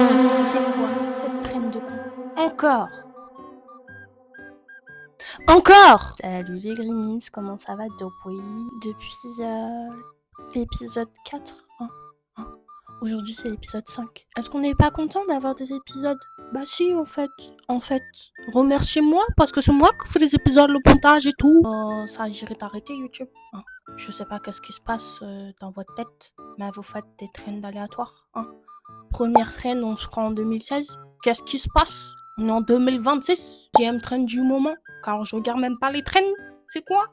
C'est quoi cette traîne de con? Encore! Encore! Salut les Greenies, comment ça va depuis l'épisode 4 hein, hein. Aujourd'hui c'est l'épisode 5. Est-ce qu'on n'est pas content d'avoir des épisodes? Bah si en fait. Remerciez-moi parce que c'est moi qui fais les épisodes, le montage et tout. Ça irait d'arrêter YouTube. Hein. Je sais pas qu'est-ce qui se passe dans votre tête, mais vous faites des traînes aléatoires. Hein. Première traîne, on se rend en 2016. Qu'est-ce qui se passe? On est en 2026. Deuxième traîne du moment, car je regarde même pas les traînes. C'est quoi?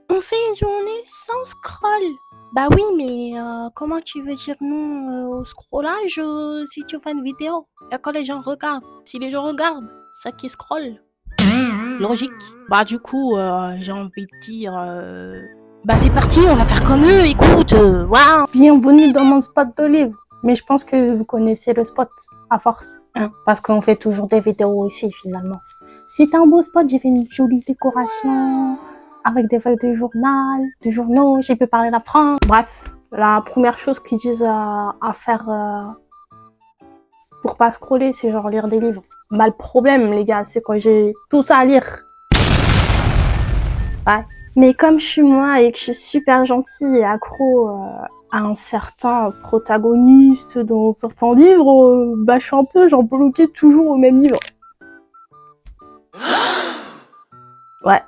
On fait une journée sans scroll. Bah oui, mais comment tu veux dire non au scrollage si tu fais une vidéo? Et quand les gens regardent, si les gens regardent, ça qui scroll. Logique. Bah du coup, j'ai envie de dire... Bah c'est parti, on va faire comme eux, écoute, waouh. Bienvenue dans mon spot de livre. Mais je pense que vous connaissez le spot, à force. Hein, parce qu'on fait toujours des vidéos ici, finalement. C'est un beau spot, j'ai fait une jolie décoration... avec des feuilles de journaux, j'ai pu parler la France. Bref, la première chose qu'ils disent à faire pour pas scroller, c'est genre lire des livres. Bah le problème, les gars, c'est que j'ai tout ça à lire. Ouais. Mais comme je suis moi et que je suis super gentille et accro à un certain protagoniste dans certains livres, bah je suis un peu genre bloquée toujours au même livre. Ouais.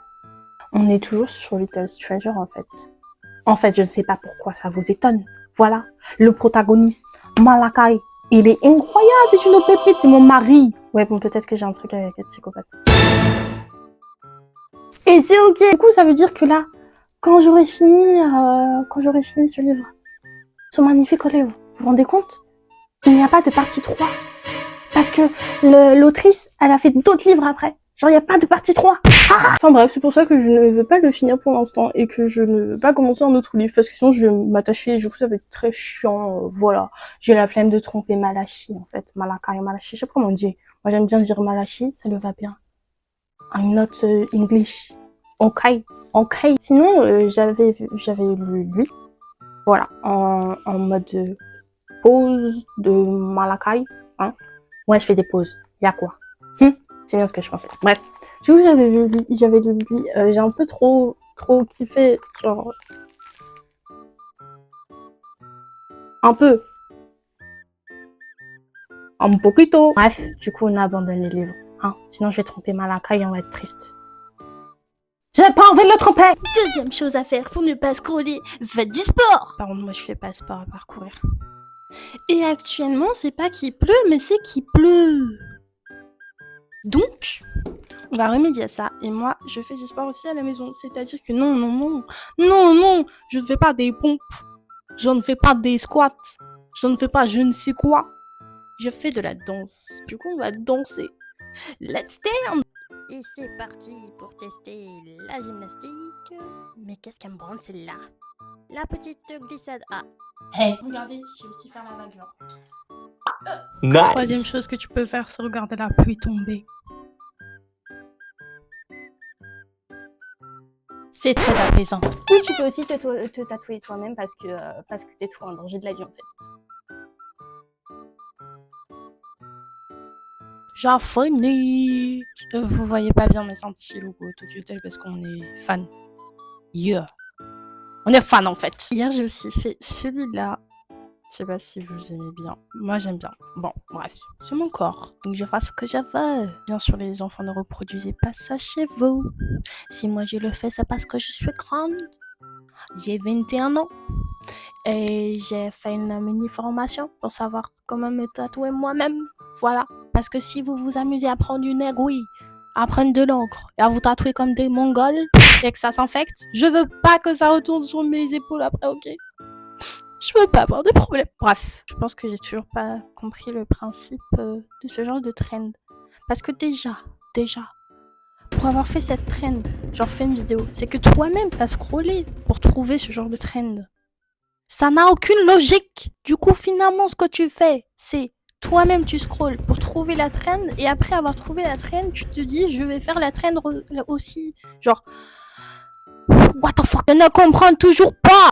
On est toujours sur Little Stranger en fait. En fait, je ne sais pas pourquoi ça vous étonne. Voilà, le protagoniste, Malakai, il est incroyable, c'est une pépite, c'est mon mari. Ouais, bon, peut-être que j'ai un truc avec les psychopathes. Et c'est ok. Du coup, ça veut dire que là, quand j'aurai fini ce livre, ce magnifique livre, vous vous rendez compte? Il n'y a pas de partie 3. Parce que l'autrice, elle a fait d'autres livres après. Genre, il n'y a pas de partie 3. Ah, enfin bref, c'est pour ça que je ne veux pas le finir pour l'instant et que je ne veux pas commencer un autre livre parce que sinon je vais m'attacher et du coup ça va être très chiant, voilà. J'ai la flemme de tromper Malachi en fait, Malakai, Malachi, je sais pas comment on dit. Moi j'aime bien dire Malachi, ça lui va bien. I'm not English. Ok. Sinon j'avais lu lui, voilà, en mode pause de Malakai, hein. Ouais, je fais des pauses, y'a quoi? C'est bien ce que je pensais. Bref. Du coup, j'avais lu lui, j'ai un peu trop kiffé, genre... Un peu. Un poquito. Bref, du coup, on a abandonné le livre. Hein. Sinon, je vais tromper Malakai et on va être triste. J'ai pas envie de le tromper. Deuxième chose à faire pour ne pas scroller, faites du sport. Par contre, moi, je fais pas sport à parcourir. Et actuellement, c'est pas qu'il pleut, mais c'est qu'il pleut. Donc, on va remédier à ça. Et moi, je fais du sport aussi à la maison. C'est-à-dire que non, je ne fais pas des pompes. Je ne fais pas des squats. Je ne fais pas je ne sais quoi. Je fais de la danse. Du coup, on va danser. Let's dance! Et c'est parti pour tester la gymnastique. Mais qu'est-ce qu'elle me branle celle-là? La petite glissade. Ah. Hey, regardez, je sais aussi faire la vague genre. Nice. Troisième chose que tu peux faire, c'est regarder la pluie tomber. C'est très apaisant. Ou tu peux aussi te tatouer toi-même parce que t'es trop en danger de la vie en fait. J'ai fini. Vous voyez pas bien mais c'est un petit logo Tokyo Hotel parce qu'on est fan. Yeah. On est fan en fait. Hier j'ai aussi fait celui-là. Je sais pas si vous aimez bien. Moi, j'aime bien. Bon, bref. C'est mon corps. Donc, je fais ce que je veux. Bien sûr, les enfants ne reproduisez pas ça chez vous. Si moi, je le fais, c'est parce que je suis grande. J'ai 21 ans. Et j'ai fait une mini-formation pour savoir comment me tatouer moi-même. Voilà. Parce que si vous vous amusez à prendre une aiguille, à prendre de l'encre et à vous tatouer comme des Mongols et que ça s'infecte, je veux pas que ça retourne sur mes épaules après, ok? Je veux pas avoir de problème. Bref, je pense que j'ai toujours pas compris le principe de ce genre de trend. Parce que déjà, pour avoir fait cette trend, genre fait une vidéo, c'est que toi-même t'as scrollé pour trouver ce genre de trend. Ça n'a aucune logique. Du coup, finalement, ce que tu fais, c'est toi-même tu scrolles pour trouver la trend et après avoir trouvé la trend, tu te dis je vais faire la trend aussi. Genre, what the fuck, je ne comprends toujours pas.